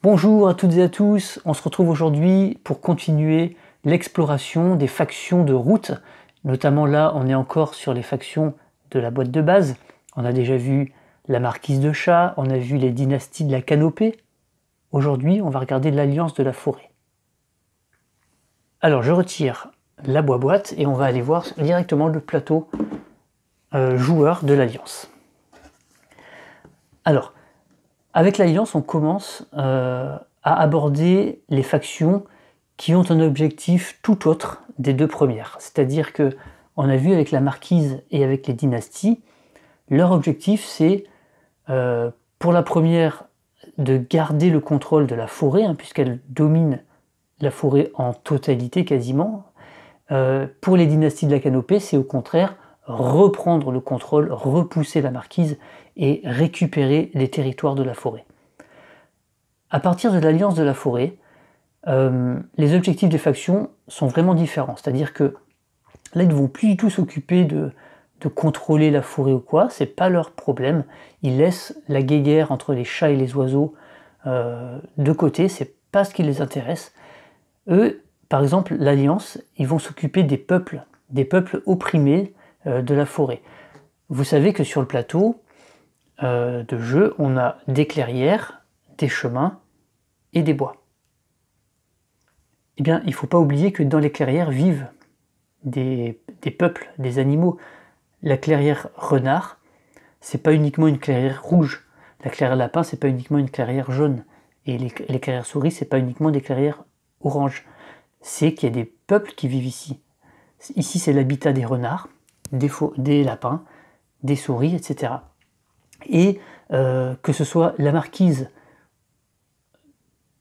Bonjour à toutes et à tous, on se retrouve aujourd'hui pour continuer l'exploration des factions de route. Notamment là, on est encore sur les factions de la boîte de base. On a déjà vu la marquise de chat, on a vu les dynasties de la canopée. Aujourd'hui, on va regarder l'alliance de la forêt. Alors je retire la boîte et on va aller voir directement le plateau joueur de l'alliance. Alors, avec l'alliance, on commence à aborder les factions qui ont un objectif tout autre des deux premières. C'est-à-dire que on a vu avec la marquise et avec les dynasties, leur objectif c'est pour la première de garder le contrôle de la forêt, puisqu'elle domine la forêt en totalité quasiment. Pour les dynasties de la canopée, c'est au contraire reprendre le contrôle, repousser la marquise et récupérer les territoires de la forêt. À partir de l'alliance de la forêt, les objectifs des factions sont vraiment différents. C'est-à-dire que là, ils ne vont plus du tout s'occuper de contrôler la forêt ou quoi, c'est pas leur problème. Ils laissent la guéguerre entre les chats et les oiseaux de côté, c'est pas ce qui les intéresse. Eux, par exemple, l'Alliance, ils vont s'occuper des peuples opprimés de la forêt. Vous savez que sur le plateau de jeu, on a des clairières, des chemins et des bois. Eh bien, il ne faut pas oublier que dans les clairières vivent des peuples, des animaux. La clairière renard, c'est pas uniquement une clairière rouge. La clairière lapin, c'est pas uniquement une clairière jaune. Et les clairières souris, c'est pas uniquement des clairières orange. C'est qu'il y a des peuples qui vivent ici. Ici, c'est l'habitat des renards, des lapins, des souris, etc. Et que ce soit la marquise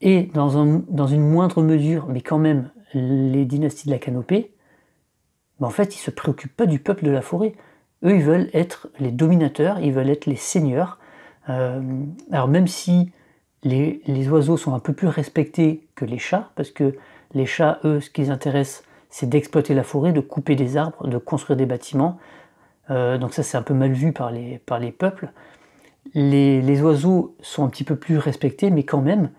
et dans une moindre mesure, mais quand même les dynasties de la canopée, en fait, ils ne se préoccupent pas du peuple de la forêt. Eux, ils veulent être les dominateurs, ils veulent être les seigneurs. Alors même si les oiseaux sont un peu plus respectés que les chats, parce que les chats, eux, ce qui les intéresse, c'est d'exploiter la forêt, de couper des arbres, de construire des bâtiments. Donc ça, c'est un peu mal vu par les peuples. Les oiseaux sont un petit peu plus respectés, mais quand même,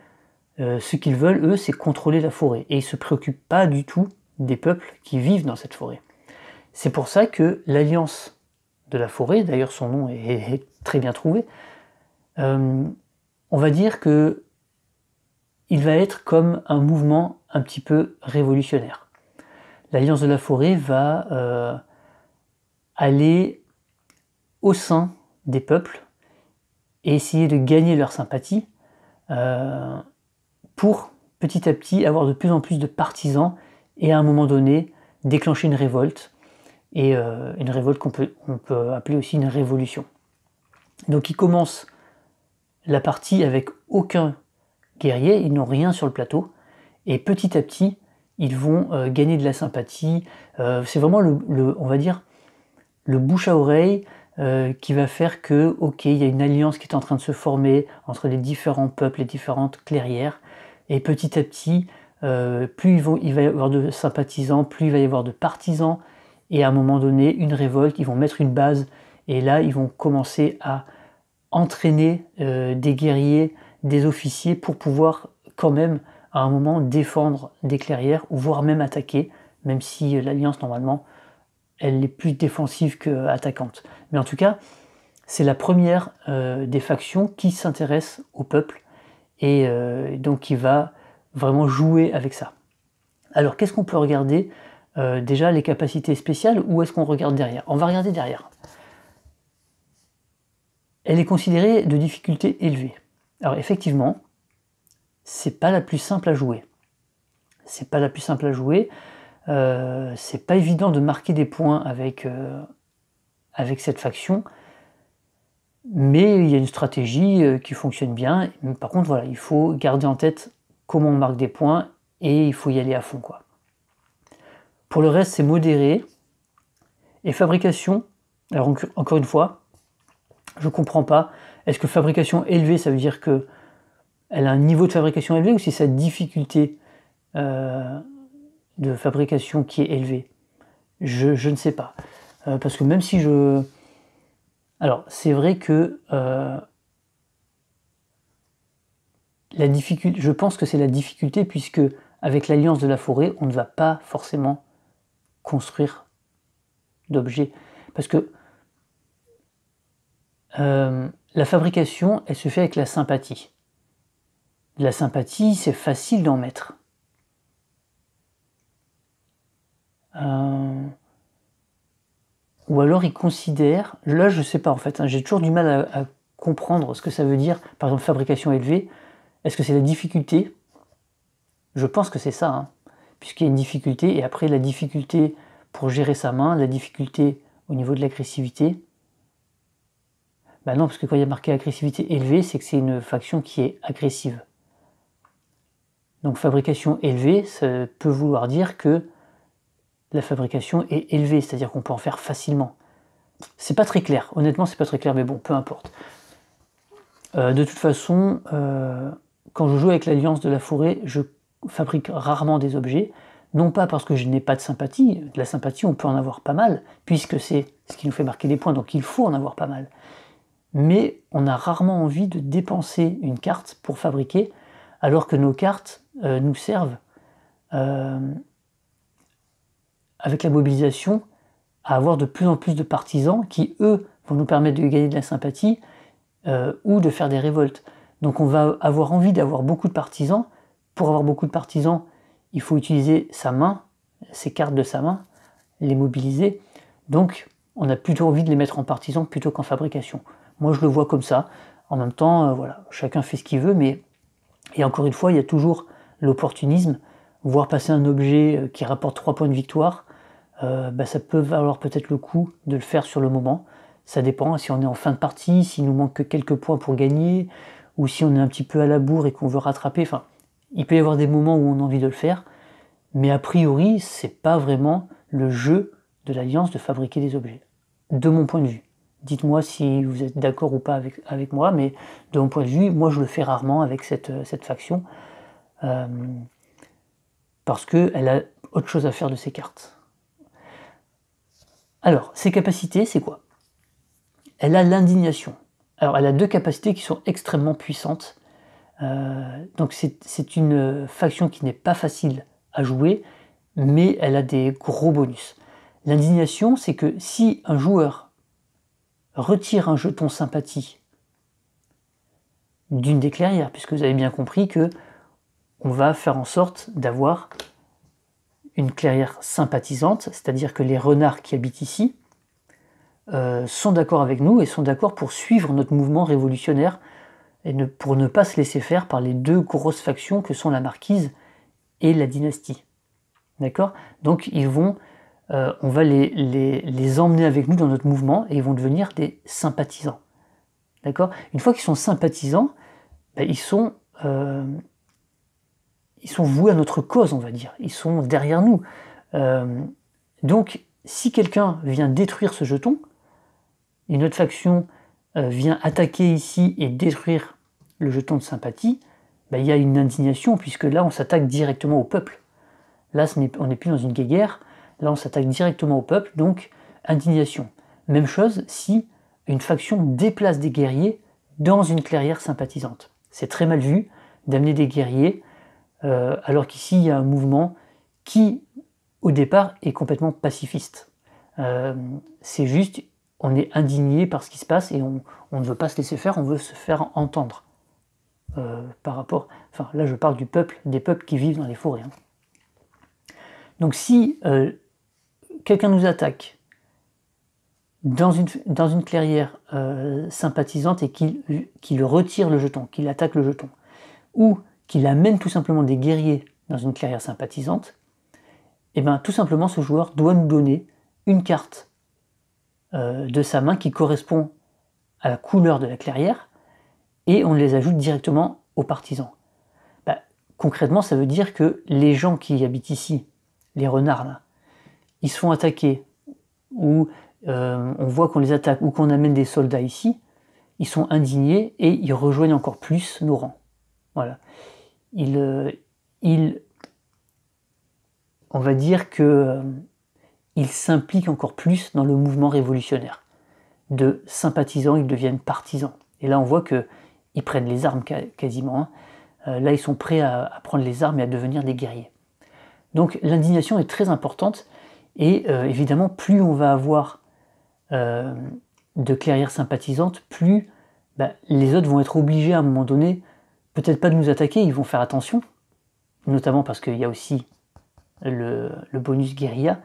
ce qu'ils veulent, eux, c'est contrôler la forêt. Et ils ne se préoccupent pas du tout des peuples qui vivent dans cette forêt. C'est pour ça que l'Alliance de la forêt, d'ailleurs son nom est très bien trouvé, on va dire que il va être comme un mouvement un petit peu révolutionnaire. L'Alliance de la forêt va aller au sein des peuples et essayer de gagner leur sympathie pour petit à petit avoir de plus en plus de partisans et à un moment donné déclencher une révolte, et une révolte qu'on peut appeler aussi une révolution. Donc ils commencent la partie avec aucun guerrier, ils n'ont rien sur le plateau, et petit à petit ils vont gagner de la sympathie. C'est vraiment on va dire le bouche à oreille qui va faire que, ok, il y a une alliance qui est en train de se former entre les différents peuples, les différentes clairières, et petit à petit, plus il va y avoir de sympathisants, plus il va y avoir de partisans, et à un moment donné, une révolte, ils vont mettre une base, et là, ils vont commencer à entraîner des guerriers, des officiers, pour pouvoir quand même, à un moment, défendre des clairières, ou voire même attaquer, même si l'Alliance, normalement, elle est plus défensive qu'attaquante. Mais en tout cas, c'est la première des factions qui s'intéresse au peuple, et donc qui va vraiment jouer avec ça. Alors, qu'est-ce qu'on peut regarder? Déjà, les capacités spéciales, ou est-ce qu'on regarde derrière? On va regarder derrière. Elle est considérée de difficulté élevée. Alors effectivement, c'est pas la plus simple à jouer. C'est pas la plus simple à jouer. C'est pas évident de marquer des points avec cette faction, mais il y a une stratégie qui fonctionne bien. Par contre, voilà, il faut garder en tête comment on marque des points, et il faut y aller à fond, quoi. Pour le reste, c'est modéré. Et fabrication, alors encore une fois, je comprends pas. Est-ce que fabrication élevée, ça veut dire que elle a un niveau de fabrication élevé, ou si c'est sa difficulté de fabrication qui est élevée? Je ne sais pas. Parce que même si je... Alors, c'est vrai que je pense que c'est la difficulté, puisque avec l'Alliance de la Forêt, on ne va pas forcément construire d'objets. Parce que la fabrication, elle se fait avec la sympathie. La sympathie, c'est facile d'en mettre. Ou alors ils considèrent, là je sais pas en fait, hein, j'ai toujours du mal à comprendre ce que ça veut dire, par exemple fabrication élevée. Est-ce que c'est la difficulté? Je pense que c'est ça, hein, puisqu'il y a une difficulté, et après la difficulté pour gérer sa main, la difficulté au niveau de l'agressivité. Bah non, parce que quand il y a marqué agressivité élevée, c'est que c'est une faction qui est agressive. Donc fabrication élevée, ça peut vouloir dire que la fabrication est élevée, c'est-à-dire qu'on peut en faire facilement. C'est pas très clair, honnêtement c'est pas très clair, mais bon, peu importe. De toute façon, quand je joue avec l'Alliance de la Forêt, je fabrique rarement des objets, non pas parce que je n'ai pas de sympathie, de la sympathie on peut en avoir pas mal, puisque c'est ce qui nous fait marquer des points, donc il faut en avoir pas mal. Mais on a rarement envie de dépenser une carte pour fabriquer, alors que nos cartes nous servent, avec la mobilisation, à avoir de plus en plus de partisans qui, eux, vont nous permettre de gagner de la sympathie ou de faire des révoltes. Donc on va avoir envie d'avoir beaucoup de partisans. Pour avoir beaucoup de partisans, il faut utiliser sa main, ses cartes de sa main, les mobiliser. Donc on a plutôt envie de les mettre en partisans plutôt qu'en fabrication. Moi je le vois comme ça. En même temps, voilà, chacun fait ce qu'il veut, mais et encore une fois, il y a toujours l'opportunisme. Voir passer un objet qui rapporte 3 points de victoire, ça peut valoir peut-être le coup de le faire sur le moment. Ça dépend, si on est en fin de partie, s'il nous manque que quelques points pour gagner, ou si on est un petit peu à la bourre et qu'on veut rattraper. Enfin, il peut y avoir des moments où on a envie de le faire, mais a priori, c'est pas vraiment le jeu de l'Alliance de fabriquer des objets, de mon point de vue. Dites-moi si vous êtes d'accord ou pas avec moi, mais de mon point de vue, moi je le fais rarement avec cette faction, parce qu'elle a autre chose à faire de ses cartes. Alors, ses capacités, c'est quoi? Elle a l'indignation. Alors, elle a 2 capacités qui sont extrêmement puissantes. Donc, c'est une faction qui n'est pas facile à jouer, mais elle a des gros bonus. L'indignation, c'est que si un joueur retire un jeton sympathie d'une des clairières, puisque vous avez bien compris que on va faire en sorte d'avoir une clairière sympathisante, c'est-à-dire que les renards qui habitent ici sont d'accord avec nous et sont d'accord pour suivre notre mouvement révolutionnaire et pour ne pas se laisser faire par les 2 grosses factions que sont la Marquise et la Dynastie. D'accord? Donc ils vont, on va les emmener avec nous dans notre mouvement et ils vont devenir des sympathisants. D'accord? Une fois qu'ils sont sympathisants, ils sont voués à notre cause, on va dire. Ils sont derrière nous. Donc, si quelqu'un vient détruire ce jeton, une autre faction vient attaquer ici et détruire le jeton de sympathie, il y a une indignation, puisque là, on s'attaque directement au peuple. Là, on n'est plus dans une guerre, là, on s'attaque directement au peuple, donc indignation. Même chose si une faction déplace des guerriers dans une clairière sympathisante. C'est très mal vu d'amener des guerriers, alors qu'ici, il y a un mouvement qui, au départ, est complètement pacifiste. C'est juste, on est indigné par ce qui se passe et on ne veut pas se laisser faire, on veut se faire entendre. Par rapport, enfin là je parle du peuple, des peuples qui vivent dans les forêts. Donc si quelqu'un nous attaque dans une clairière sympathisante et qu'il retire le jeton, qu'il attaque le jeton, ou qu'il amène tout simplement des guerriers dans une clairière sympathisante, et bien tout simplement ce joueur doit nous donner une carte de sa main qui correspond à la couleur de la clairière, et on les ajoute directement aux partisans. Concrètement, ça veut dire que les gens qui habitent ici, les renards là, ils se font attaquer, ou on voit qu'on les attaque, ou qu'on amène des soldats ici, ils sont indignés et ils rejoignent encore plus nos rangs. Voilà. On va dire que ils s'impliquent encore plus dans le mouvement révolutionnaire. De sympathisants, ils deviennent partisans. Et là, on voit qu'ils prennent les armes quasiment. là ils sont prêts à prendre les armes et à devenir des guerriers. Donc l'indignation est très importante, et évidemment plus on va avoir de clairières sympathisantes, plus les autres vont être obligés à un moment donné, peut-être pas de nous attaquer, ils vont faire attention, notamment parce qu'il y a aussi le bonus guérilla,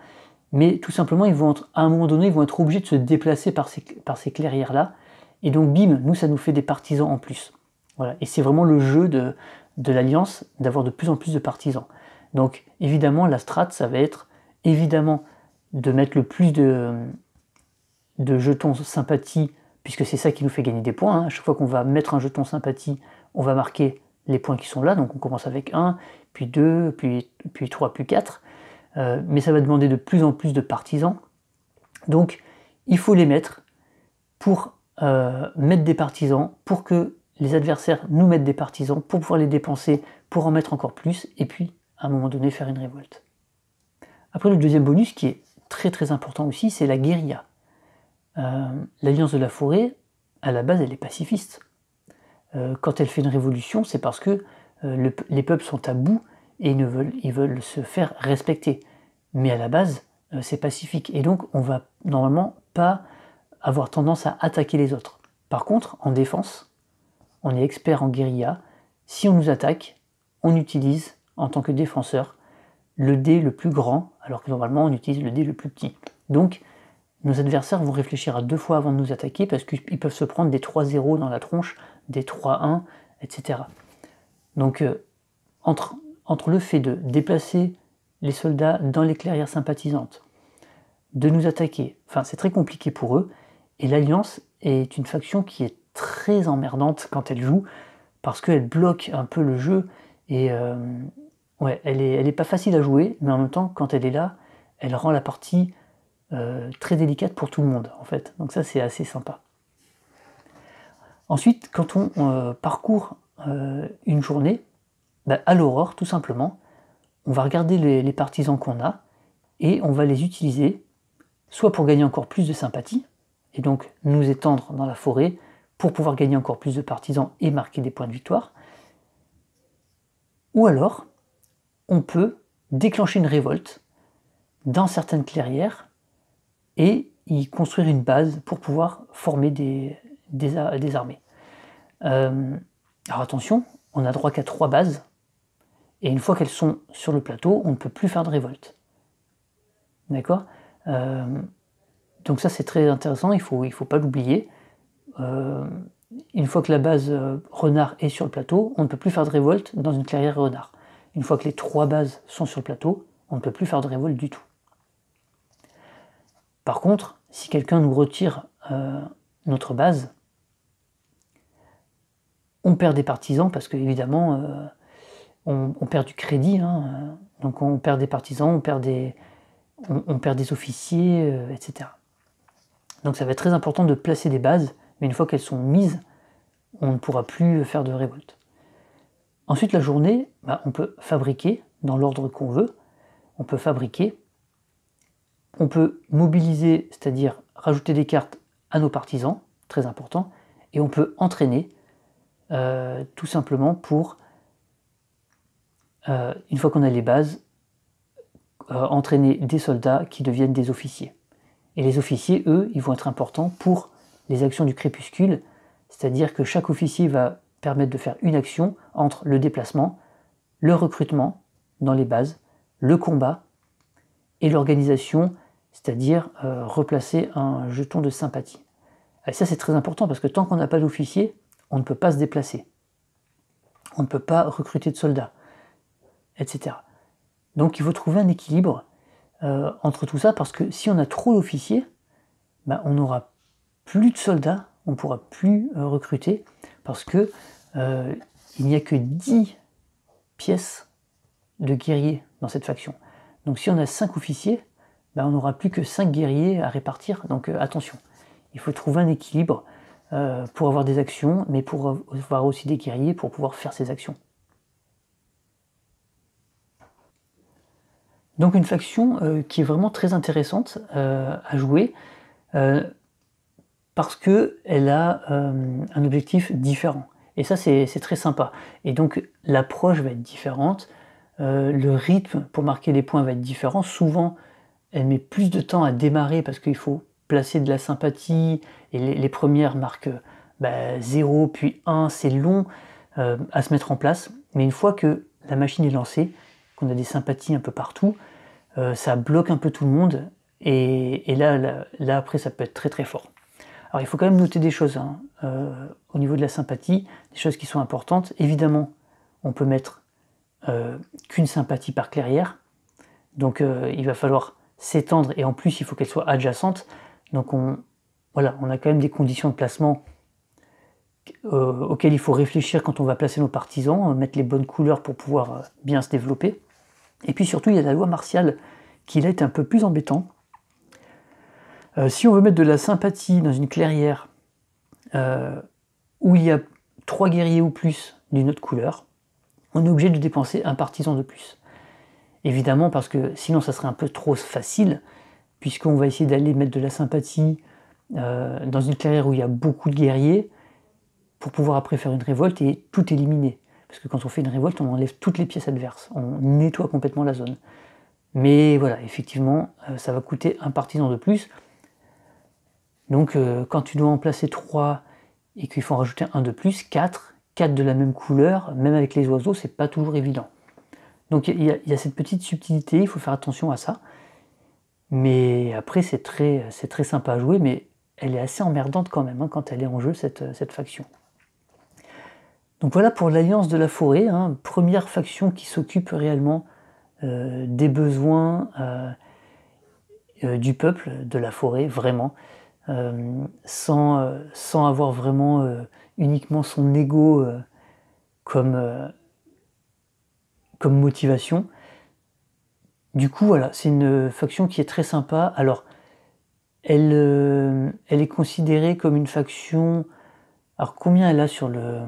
mais tout simplement à un moment donné ils vont être obligés de se déplacer par ces clairières là, et donc bim, nous ça nous fait des partisans en plus. Voilà. Et c'est vraiment le jeu de l'Alliance d'avoir de plus en plus de partisans. Donc évidemment la strat ça va être évidemment de mettre le plus de jetons sympathie, puisque c'est ça qui nous fait gagner des points. À chaque fois qu'on va mettre un jeton sympathie, on va marquer les points qui sont là, donc on commence avec 1, puis 2, puis 3, puis 4, mais ça va demander de plus en plus de partisans, donc il faut les mettre pour mettre des partisans, pour que les adversaires nous mettent des partisans, pour pouvoir les dépenser, pour en mettre encore plus, et puis à un moment donné faire une révolte. Après le deuxième bonus qui est très très important aussi, c'est la guérilla. L'Alliance de la Forêt, à la base elle est pacifiste. Quand elle fait une révolution, c'est parce que les peuples sont à bout et ils veulent se faire respecter. Mais à la base, c'est pacifique. Et donc, on va normalement pas avoir tendance à attaquer les autres. Par contre, en défense, on est expert en guérilla. Si on nous attaque, on utilise, en tant que défenseur, le dé le plus grand, alors que normalement, on utilise le dé le plus petit. Donc, nos adversaires vont réfléchir à 2 fois avant de nous attaquer, parce qu'ils peuvent se prendre des 3-0 dans la tronche, des 3-1, etc. Donc, entre le fait de déplacer les soldats dans les clairières sympathisantes, de nous attaquer, enfin c'est très compliqué pour eux, et l'Alliance est une faction qui est très emmerdante quand elle joue, parce qu'elle bloque un peu le jeu, et ouais, elle est pas facile à jouer, mais en même temps, quand elle est là, elle rend la partie très délicate pour tout le monde, en fait. Donc ça, c'est assez sympa. Ensuite, quand on parcourt une journée, à l'aurore, tout simplement, on va regarder les partisans qu'on a, et on va les utiliser, soit pour gagner encore plus de sympathie, et donc nous étendre dans la forêt, pour pouvoir gagner encore plus de partisans et marquer des points de victoire, ou alors, on peut déclencher une révolte dans certaines clairières, et y construire une base pour pouvoir former des armées. Alors attention, on n'a droit qu'à 3 bases, et une fois qu'elles sont sur le plateau, on ne peut plus faire de révolte. D'accord ? Donc ça c'est très intéressant, il faut pas l'oublier. Une fois que la base renard est sur le plateau, on ne peut plus faire de révolte dans une clairière renard. Une fois que les 3 bases sont sur le plateau, on ne peut plus faire de révolte du tout. Par contre, si quelqu'un nous retire notre base, on perd des partisans, parce qu'évidemment, on perd du crédit, donc on perd des partisans, on perd des officiers, etc. Donc ça va être très important de placer des bases, mais une fois qu'elles sont mises, on ne pourra plus faire de révolte. Ensuite, la journée, on peut fabriquer dans l'ordre qu'on veut, on peut fabriquer, on peut mobiliser, c'est-à-dire rajouter des cartes à nos partisans, très important, et on peut entraîner, tout simplement pour, une fois qu'on a les bases, entraîner des soldats qui deviennent des officiers. Et les officiers, eux, ils vont être importants pour les actions du crépuscule, c'est-à-dire que chaque officier va permettre de faire une action entre le déplacement, le recrutement dans les bases, le combat et l'organisation, c'est-à-dire replacer un jeton de sympathie. Et ça c'est très important parce que tant qu'on n'a pas d'officier, on ne peut pas se déplacer. On ne peut pas recruter de soldats, etc. Donc il faut trouver un équilibre entre tout ça, parce que si on a trop d'officiers, on n'aura plus de soldats, on ne pourra plus recruter, parce que il n'y a que 10 pièces de guerriers dans cette faction. Donc si on a 5 officiers, on n'aura plus que 5 guerriers à répartir, donc attention. Il faut trouver un équilibre pour avoir des actions, mais pour avoir aussi des guerriers pour pouvoir faire ces actions. Donc une faction qui est vraiment très intéressante à jouer, parce qu'elle a un objectif différent. Et ça, c'est très sympa. Et donc, l'approche va être différente, le rythme pour marquer les points va être différent. Souvent, elle met plus de temps à démarrer parce qu'il faut placer de la sympathie, et les premières marquent 0, puis 1, c'est long à se mettre en place. Mais une fois que la machine est lancée, qu'on a des sympathies un peu partout, ça bloque un peu tout le monde, et là après ça peut être très très fort. Alors il faut quand même noter des choses hein, au niveau de la sympathie, des choses qui sont importantes. Évidemment, on peut mettre qu'une sympathie par clairière, donc il va falloir s'étendre, et en plus il faut qu'elle soit adjacente, donc voilà, on a quand même des conditions de placement auxquelles il faut réfléchir quand on va placer nos partisans, mettre les bonnes couleurs pour pouvoir bien se développer. Et puis surtout, il y a la loi martiale qui là est un peu plus embêtant. Si on veut mettre de la sympathie dans une clairière où il y a 3 guerriers ou plus d'une autre couleur, on est obligé de dépenser un partisan de plus. Évidemment, parce que sinon ça serait un peu trop facile, puisqu'on va essayer d'aller mettre de la sympathie dans une clairière où il y a beaucoup de guerriers, pour pouvoir après faire une révolte et tout éliminer. Parce que quand on fait une révolte, on enlève toutes les pièces adverses, on nettoie complètement la zone. Mais voilà, effectivement, ça va coûter un partisan de plus. Donc quand tu dois en placer 3 et qu'il faut en rajouter un de plus, 4 de la même couleur, même avec les oiseaux, c'est pas toujours évident. Donc il y a cette petite subtilité, il faut faire attention à ça. Mais après, c'est très sympa à jouer, mais elle est assez emmerdante quand même, hein, quand elle est en jeu, cette faction. Donc voilà pour l'Alliance de la Forêt, hein, première faction qui s'occupe réellement des besoins du peuple de la forêt, vraiment, sans avoir vraiment uniquement son ego comme motivation. Du coup, voilà, c'est une faction qui est très sympa. Alors, elle est considérée comme une faction... Alors, combien elle a sur le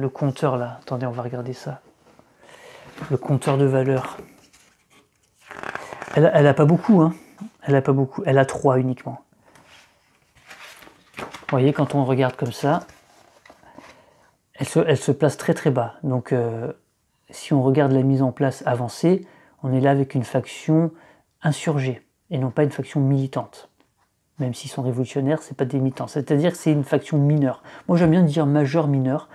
compteur, là? Attendez, on va regarder ça. Le compteur de valeur. Elle a pas beaucoup, hein. Elle a pas beaucoup. Elle a 3 uniquement. Vous voyez, quand on regarde comme ça, elle se place très très bas. Donc, si on regarde la mise en place avancée, on est là avec une faction insurgée, et non pas une faction militante. Même s'ils sont révolutionnaires, c'est pas des militants. C'est-à-dire que c'est une faction mineure. Moi, j'aime bien dire majeur-mineur.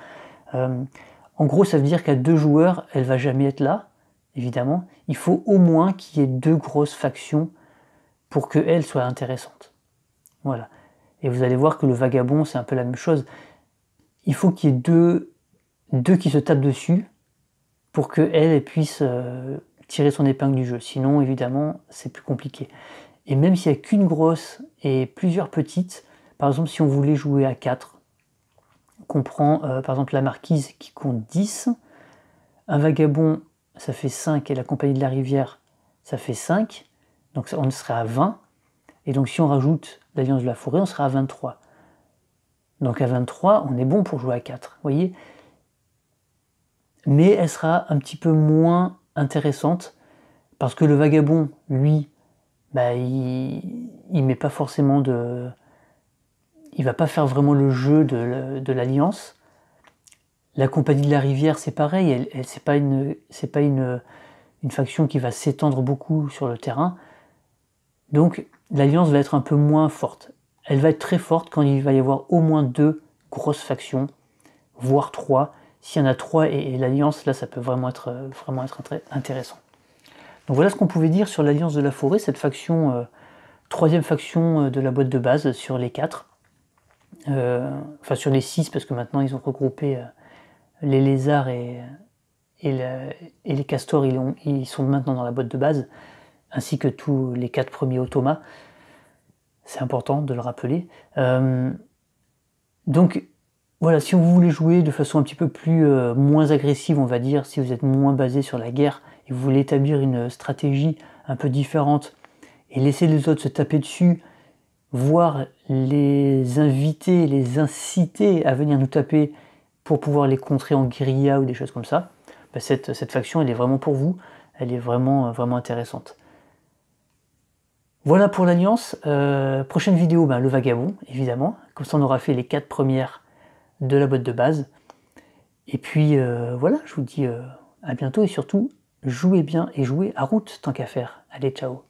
En gros, ça veut dire qu'à 2 joueurs, elle va jamais être là, évidemment. Il faut au moins qu'il y ait 2 grosses factions pour qu'elle soit intéressante. Voilà. Et vous allez voir que le vagabond, c'est un peu la même chose. Il faut qu'il y ait deux qui se tapent dessus pour qu'elle puisse tirer son épingle du jeu. Sinon, évidemment, c'est plus compliqué. Et même s'il n'y a qu'une grosse et plusieurs petites, par exemple, si on voulait jouer à 4, qu'on prend par exemple la marquise qui compte 10, un vagabond, ça fait 5, et la compagnie de la rivière, ça fait 5, donc on serait à 20, et donc si on rajoute l'Alliance de la Forêt, on sera à 23. Donc à 23, on est bon pour jouer à 4, vous voyez. Mais elle sera un petit peu moins intéressante, parce que le vagabond, lui, il met pas forcément de... Il va pas faire vraiment le jeu de l'Alliance. La compagnie de la rivière, c'est pareil, c'est pas une faction qui va s'étendre beaucoup sur le terrain. Donc l'Alliance va être un peu moins forte. Elle va être très forte quand il va y avoir au moins 2 grosses factions, voire 3. S'il y en a 3 et l'Alliance, là, ça peut vraiment être très intéressant. Donc voilà ce qu'on pouvait dire sur l'Alliance de la Forêt, cette faction, 3e faction de la boîte de base sur les 4. Enfin sur les 6, parce que maintenant ils ont regroupé les lézards et les castors, ils sont maintenant dans la boîte de base, ainsi que tous les 4 premiers automas. C'est important de le rappeler. Donc voilà, si vous voulez jouer de façon un petit peu plus moins agressive, on va dire, si vous êtes moins basé sur la guerre et vous voulez établir une stratégie un peu différente et laisser les autres se taper dessus, voire les inviter, les inciter à venir nous taper pour pouvoir les contrer en guérilla ou des choses comme ça, cette faction, elle est vraiment pour vous, elle est vraiment intéressante. Voilà pour l'Alliance. Prochaine vidéo, le vagabond, évidemment, Comme ça, on aura fait les 4 premières de la boîte de base. Et puis voilà, je vous dis à bientôt et surtout, jouez bien et jouez à route tant qu'à faire. Allez, ciao!